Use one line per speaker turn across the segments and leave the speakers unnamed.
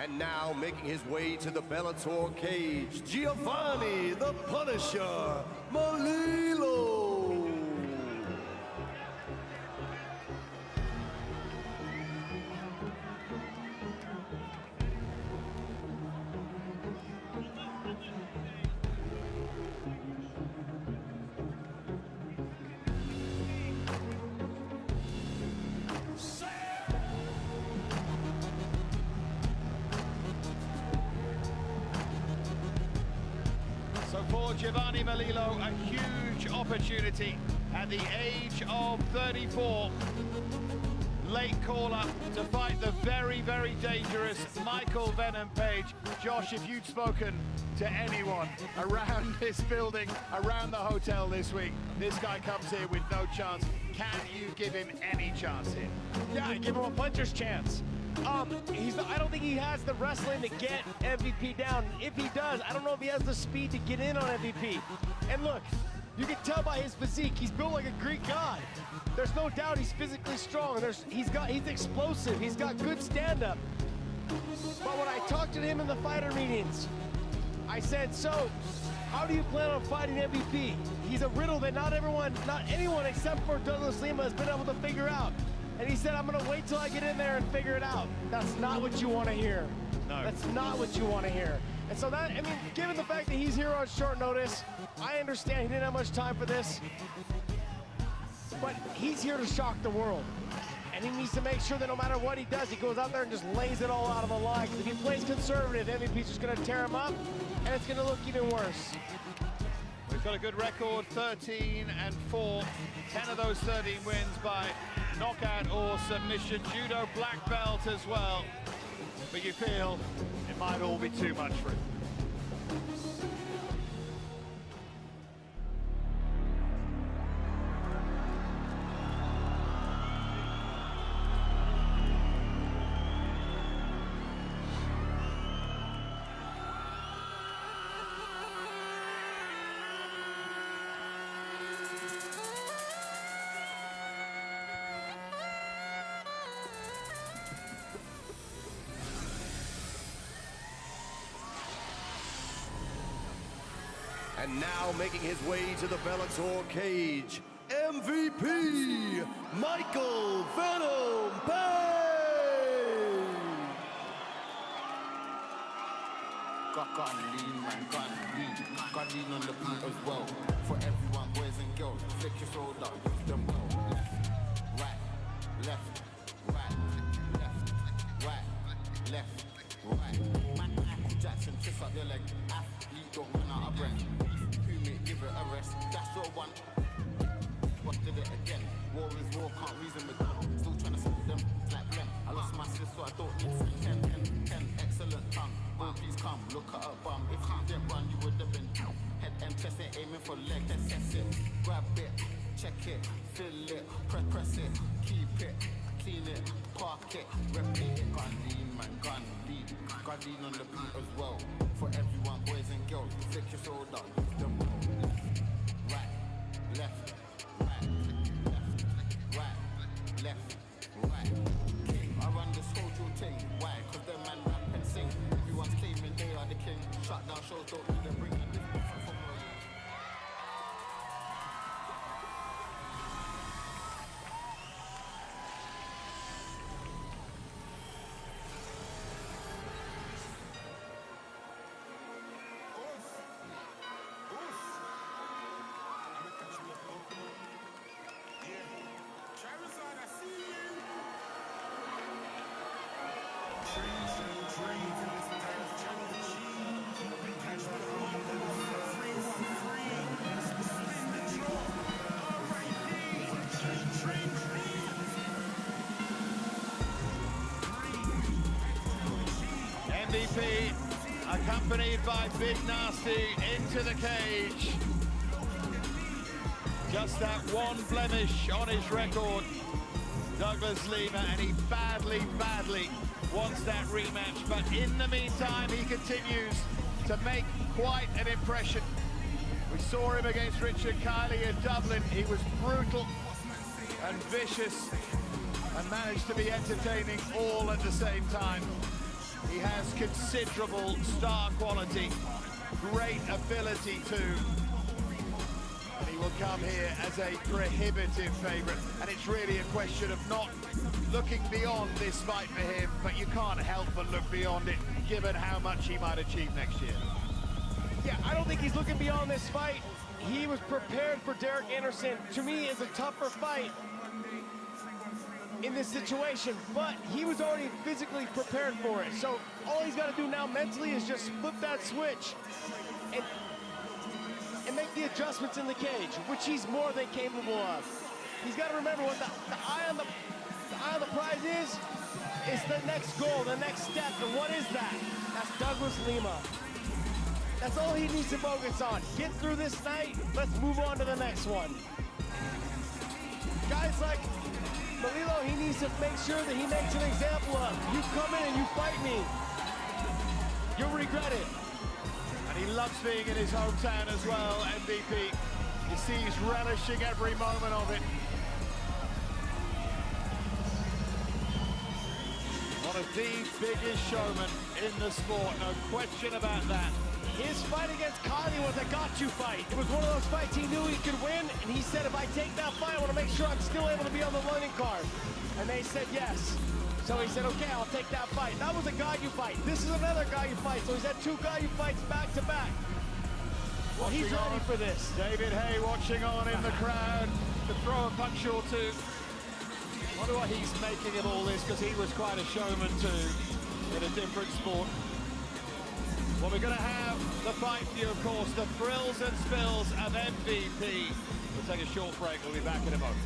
And now making his way to the Bellator cage, Giovanni the Punisher Melillo.
So for Giovanni Melillo, a huge opportunity at the age of 34. Late call-up to fight the very, very dangerous Michael Venom Page. Josh, if you'd spoken to anyone around this building, around the hotel this week, this guy comes here with no chance. Can you give him any chance here?
Yeah, I give him a puncher's chance. I don't think he has the wrestling to get MVP down. If he does, I don't know if he has the speed to get in on MVP. And look, you can tell by his physique, he's built like a Greek god. There's no doubt he's physically strong. He's explosive. He's got good stand-up. But when I talked to him in the fighter meetings, I said, so how do you plan on fighting MVP? He's a riddle that not anyone except for Douglas Lima has been able to figure out. And he said, I'm gonna wait till I get in there and figure it out. That's not what you wanna hear.
No.
That's not what you wanna hear. And so that, I mean, given the fact that he's here on short notice, I understand he didn't have much time for this, but he's here to shock the world. And he needs to make sure that no matter what he does, he goes out there and just lays it all out of the line. If he plays conservative, MVP's just gonna tear him up, and it's gonna look even worse.
We've got a good record, 13-4. 10 of those 13 wins by knockout or submission. Judo black belt as well. But you feel it might all be too much for him.
And now making his way to the Bellator cage, MVP, Michael Venom Page!
Got lean, man, got lean on the beat as well. For everyone, boys and girls, flick your shoulder, use them well. Left, right, man, Michael Jackson, kiss up your leg, athlete, don't run out of breath. Give it a rest, that's your one. What did it again? War is war, can't reason with them. Still trying to split them like them. I lost my sis, so I don't need 10, excellent tongue. Oh, please come, look at her bum. If you didn't run, you would have been head and chest, ain't aiming for leg. Test it, grab it, check it, fill it, press it, keep it, clean it, park it, repeat it. Gun lean, man, gun lean on the beat as well. For everyone, boys and girls, flick your shoulder, use them well. Left, right. King, I run this whole drill thing. Why? Cause the man rap and sing. Everyone's claiming they are the king. Shut down shows, don't need them bringing this different from where you.
MVP, accompanied by Big Nasty, into the cage. Just that one blemish on his record, Douglas Lima, and he badly wants that rematch. But in the meantime, he continues to make quite an impression. We saw him against Richard Kiley in Dublin. He was brutal and vicious and managed to be entertaining all at the same time. He has considerable star quality, great ability too. And he will come here as a prohibitive favourite. And it's really a question of not looking beyond this fight for him, but you can't help but look beyond it, given how much he might achieve next year.
Yeah, I don't think he's looking beyond this fight. He was prepared for Derek Anderson. To me, it's a tougher fight in this situation, but he was already physically prepared for it. So all he's got to do now mentally is just flip that switch and make the adjustments in the cage, which he's more than capable of. He's got to remember what the eye on the prize is the next goal, the next step. And what is that? That's Douglas Lima. That's all he needs to focus on. Get through this night, let's move on to the next one. Guys like Melilo, he needs to make sure that he makes an example of. You come in and you fight me, you'll regret it.
And he loves being in his hometown as well, MVP. You see he's relishing every moment of it. One of the biggest showmen in the sport, no question about that.
His fight against Kylie was a got-you fight. It was one of those fights he knew he could win, and he said, if I take that fight, I want to make sure I'm still able to be on the London card. And they said yes. So he said, okay, I'll take that fight. That was a got-you fight. This is another got-you fight. So he's had two got-you fights back-to-back. Well, he's ready for this.
David Hay watching on in the crowd to throw a punch or two. Wonder what he's making of all this, because he was quite a showman too in a different sport. Well, we're going to have the fight for you, of course, the thrills and spills of MVP. We'll take a short break. We'll be back in a moment.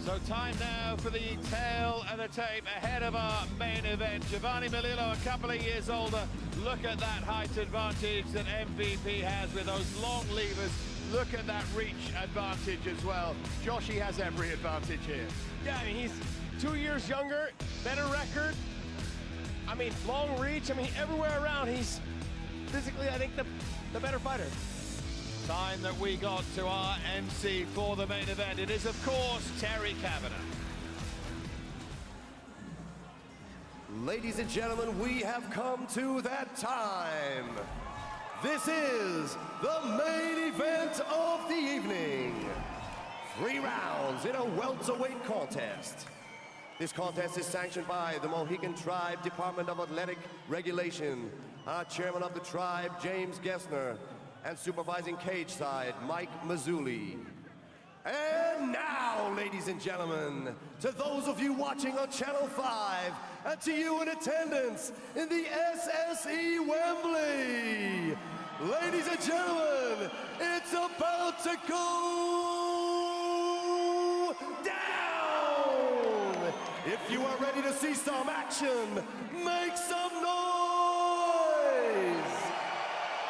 So time now for the tail of the tape ahead of our main event. Giovanni Melillo, a couple of years older. Look at that height advantage that MVP has with those long levers. Look at that reach advantage as well. Joshi has every advantage here.
Yeah, I mean, he's 2 years younger, better record. I mean, long reach. I mean, everywhere around, he's physically, I think, the better fighter.
Time that we got to our MC for the main event. It is, of course, Terry Kavanagh.
Ladies and gentlemen, we have come to that time. This is the main event of the evening. 3 rounds in a welterweight contest. This contest is sanctioned by the Mohican Tribe Department of Athletic Regulation. Our chairman of the tribe, James Gessner, and supervising cage side, Mike Mazzulli. And now, ladies and gentlemen, to those of you watching on Channel 5, and to you in attendance in the SSE Wembley, ladies and gentlemen, it's about to go down! If you are ready to see some action, make some noise!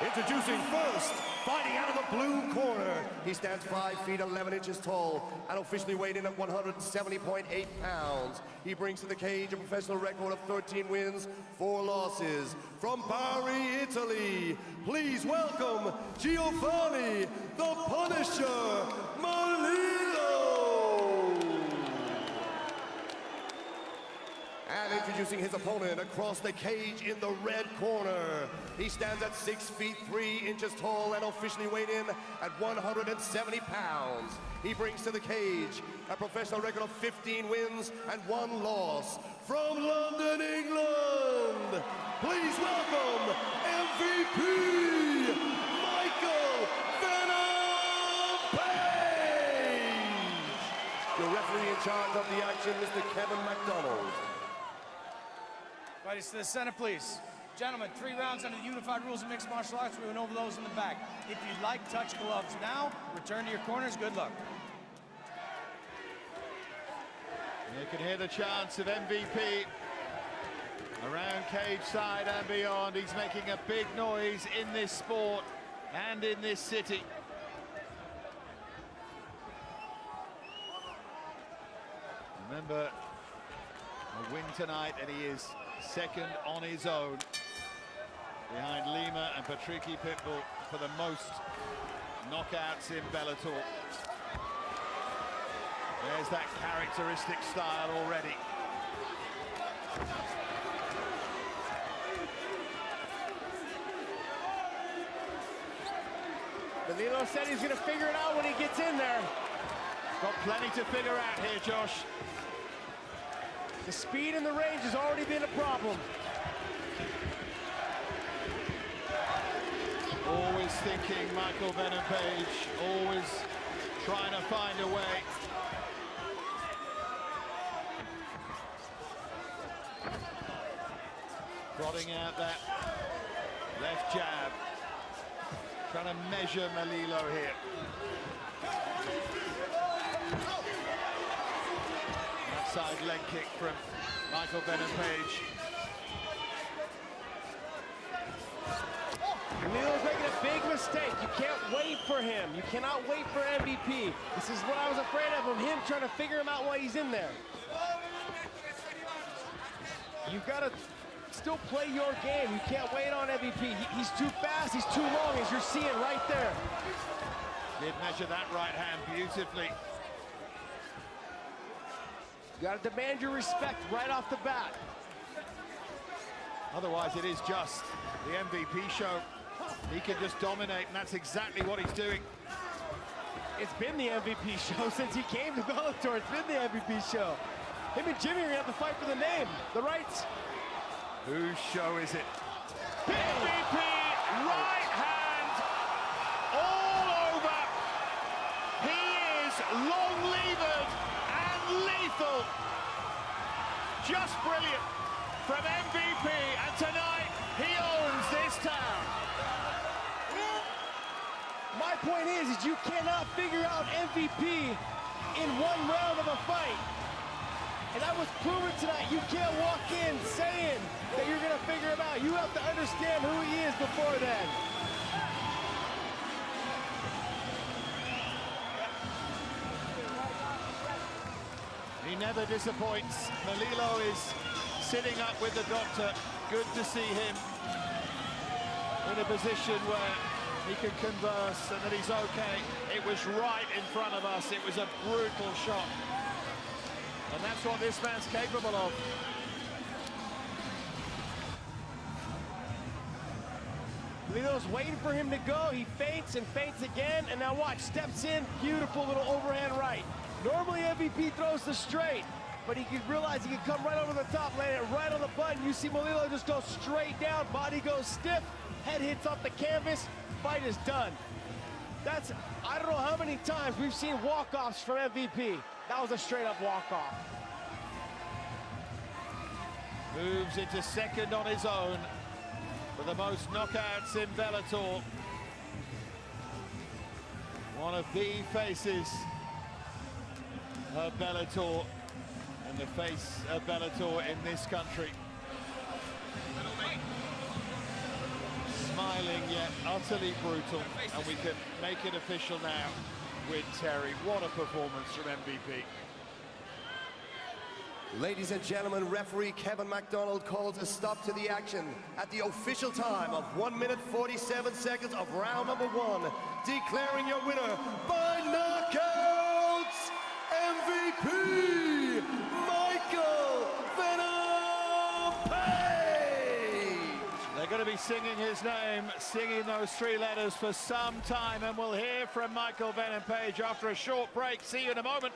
Introducing first, fighting out of the blue corner. He stands 5 feet 11 inches tall and officially weighed in at 170.8 pounds. He brings to the cage a professional record of 13 wins, 4 losses. From Bari, Italy, please welcome Giovanni the Punisher Melillo. And introducing Introducing his opponent across the cage in the red corner. He stands at 6 feet 3 inches tall and officially weighed in at 170 pounds. He brings to the cage a professional record of 15 wins and 1 loss. From London, England, please welcome MVP Michael Venom Page. Your referee in charge of the action, Mr. Kevin McDonald.
Fighters to the center, please. Gentlemen, 3 rounds under the unified rules of mixed martial arts. We went over those in the back. If you'd like, touch gloves now. Return to your corners. Good luck.
You can hear the chants of MVP around cage side and beyond. He's making a big noise in this sport and in this city. Remember, a win tonight and he is second on his own behind Lima and Patricky Pitbull for the most knockouts in Bellator. There's that characteristic style already.
Melilo said he's gonna figure it out when he gets in there.
Got plenty to figure out here, Josh.
The speed and the range has already been a problem.
Always thinking Michael Venom Page, always trying to find a way. Prodding out that left jab. Trying to measure Melilo here. Outside leg kick from Michael Venom Page.
Melilo's making a big mistake. You can't wait for him. You cannot wait for MVP. This is what I was afraid of him trying to figure him out while he's in there. You've got to still play your game. You can't wait on MVP. He's too fast, he's too long, as you're seeing right there.
Did measure that right hand beautifully.
You got to demand your respect right off the bat.
Otherwise, it is just the MVP show. He can just dominate, and that's exactly what he's doing.
It's been the MVP show since he came to Bellator. It's been the MVP show. Him and Jimmy are gonna have to fight for the name, the rights.
Whose show is it? MVP, right hand, all over. He is long-levered and lethal. Just brilliant from MVP, and tonight he owns this town.
My point is you cannot figure out MVP in 1 round of a fight. And that was proven tonight. You can't walk in saying that you're gonna figure him out. You have to understand who he is before then.
He never disappoints. Melilo is sitting up with the doctor. Good to see him in a position where he can converse and that he's okay. It was right in front of us. It was a brutal shot. And that's what this man's capable of.
Melilo's waiting for him to go. He feints and feints again, and now watch, steps in, beautiful little overhand right. Normally MVP throws the straight, but he can realize he can come right over the top, land it right on the button. You see Melilo just go straight down, body goes stiff, head hits off the canvas, fight is done. That's, I don't know how many times we've seen walk-offs from MVP. That was a straight-up walk-off.
Moves into second on his own for the most knockouts in Bellator. One of the faces of Bellator and the face of Bellator in this country. Smiling yet utterly brutal, and we can make it official now with Terry. What a performance from MVP.
Ladies and gentlemen, referee Kevin McDonald calls a stop to the action at the official time of 1 minute 47 seconds of round number 1, declaring your winner by knockouts, MVP Michael Venom
singing his name, singing those three letters for some time, and we'll hear from Michael Venom Page after a short break. See you in a moment.